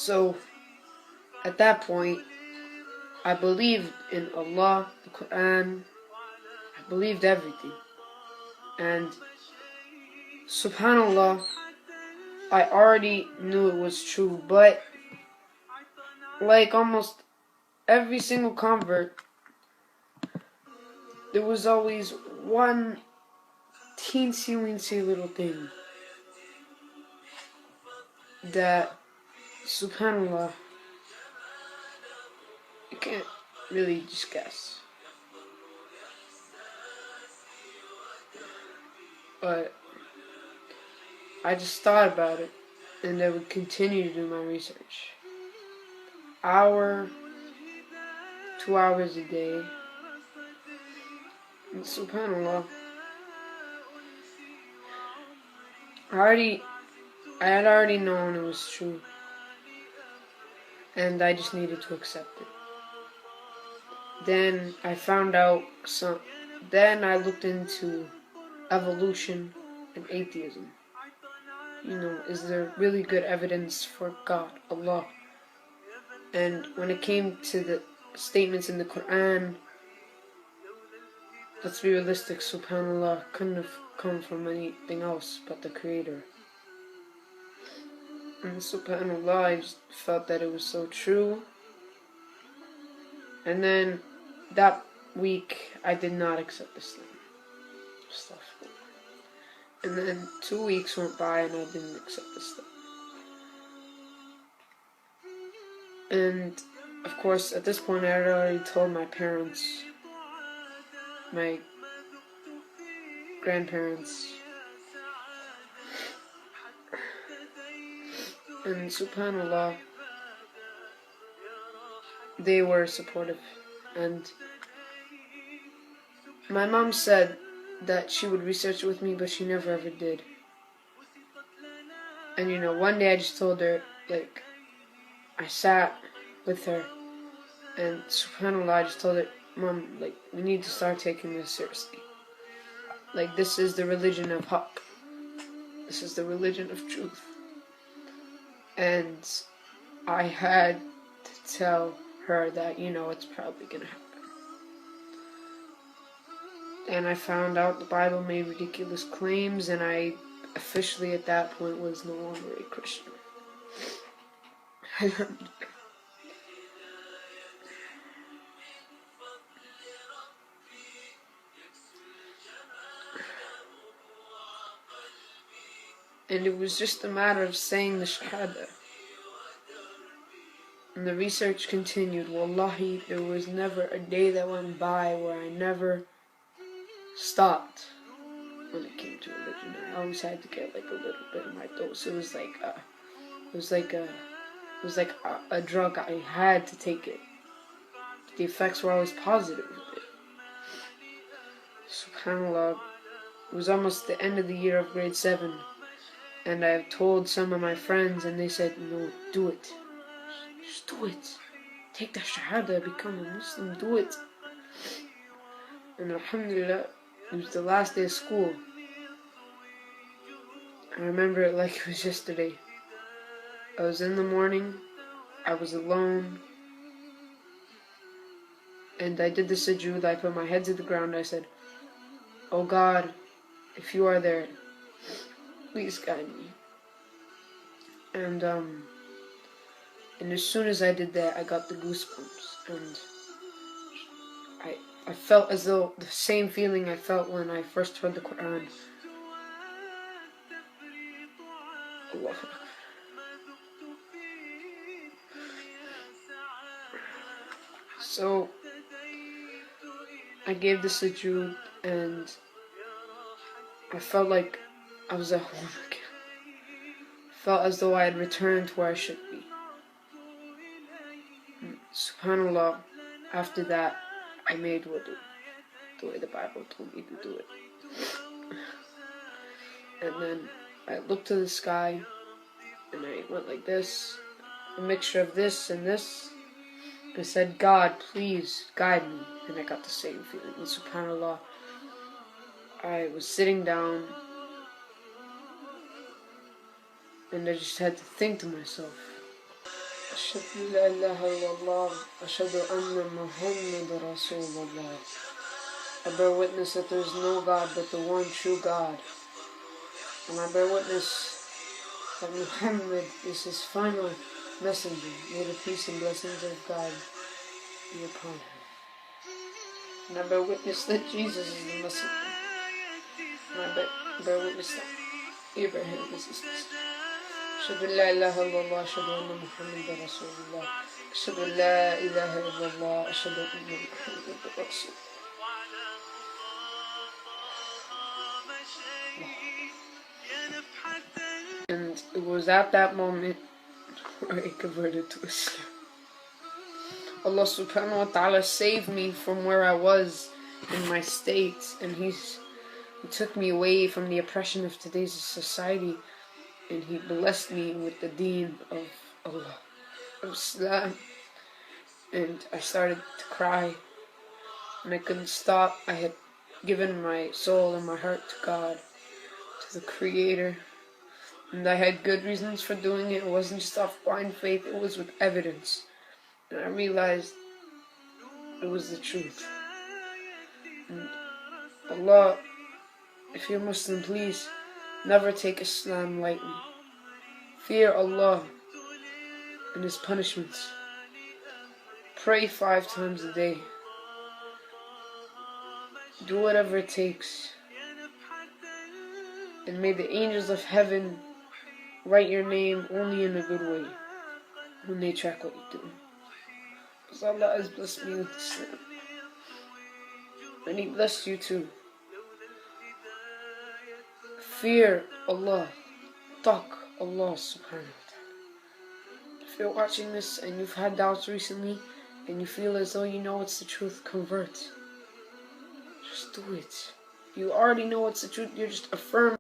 So at that point, I believed in Allah, the Quran, I believed everything. And subhanallah, I already knew it was true, but like almost every single convert, there was always one teensy-weensy little thing that, subhanallah, you can't really just guess. But I just thought about it, and I would continue to do my research. Hour, 2 hours a day. And subhanallah, I had already known it was true, and I just needed to accept it. Then I found out then I looked into evolution and atheism. Is there really good evidence for God, Allah? And when it came to the statements in the Quran, let's be realistic, subhanallah, couldn't have come from anything else but the Creator. And subhanallah, I just felt that it was so true. And then that week, I did not accept Islam. Stuff. And then 2 weeks went by and I didn't accept Islam. And of course, at this point, I had already told my parents, my grandparents, and subhanallah, they were supportive. And my mom said that she would research it with me, but she never ever did. And one day I just told her, I sat with her, and subhanallah, I just told her, Mom, we need to start taking this seriously. This is the religion of haqq. This is the religion of truth. And I had to tell her that, it's probably gonna happen. And I found out the Bible made ridiculous claims, and I officially at that point was no longer a Christian. And it was just a matter of saying the Shahada. And the research continued. Wallahi, there was never a day that went by where I never stopped when it came to religion. I always had to get a little bit of my dose. It was like a drug. I had to take it. The effects were always positive with it. SubhanAllah, it was almost the end of the year of grade 7, and I told some of my friends, and they said, "No, do it. Just do it. Take the Shahada, become a Muslim, do it." And alhamdulillah, it was the last day of school. I remember it like it was yesterday. I was in the morning, I was alone, and I did the sujood. I put my head to the ground. I said, "Oh God, if you are there, please guide me." And as soon as I did that, I got the goosebumps, and I felt as though the same feeling I felt when I first heard the Quran. Allah. So I gave the sujood, and I felt like I was at home again. Felt as though I had returned to where I should be. SubhanAllah, after that, I made wudu, the way the Bible told me to do it. And then I looked to the sky, and I went like this, a mixture of this and this. I said, "God, please guide me." And I got the same feeling. And SubhanAllah, I was sitting down, and I just had to think to myself, أشهد أن لا إله إلا الله أشهد أن محمد رسول الله. I bear witness that there is no God but the one true God. And I bear witness that Muhammad is his final messenger. May the peace and blessings of God be upon him. And I bear witness that Jesus is the Messenger. And I bear witness that Abraham is his messenger. أشهد أن لا إله إلا الله أشهد أن محمدا رسول الله. أشهد أن لا إله إلا الله أشهد أن محمدا رسول الله. And it was at that moment where I converted to Islam. Allah subhanahu wa ta'ala saved me from where I was in my state, and He took me away from the oppression of today's society, and He blessed me with the deen of Allah, of Islam. And I started to cry, and I couldn't stop. I had given my soul and my heart to God, to the Creator, and I had good reasons for doing it. It wasn't just off blind faith, it was with evidence. And I realized it was the truth. And Allah, if you're Muslim, please never take Islam lightly. Fear Allah and His punishments. Pray 5 times a day. Do whatever it takes. And may the angels of heaven write your name only in a good way when they track what you do. Because Allah has blessed me with Islam. And He blessed you too. Fear Allah. Talk Allah subhanahu wa ta'ala. If you're watching this and you've had doubts recently and you feel as though you know it's the truth, convert. Just do it. You already know it's the truth, you're just affirming.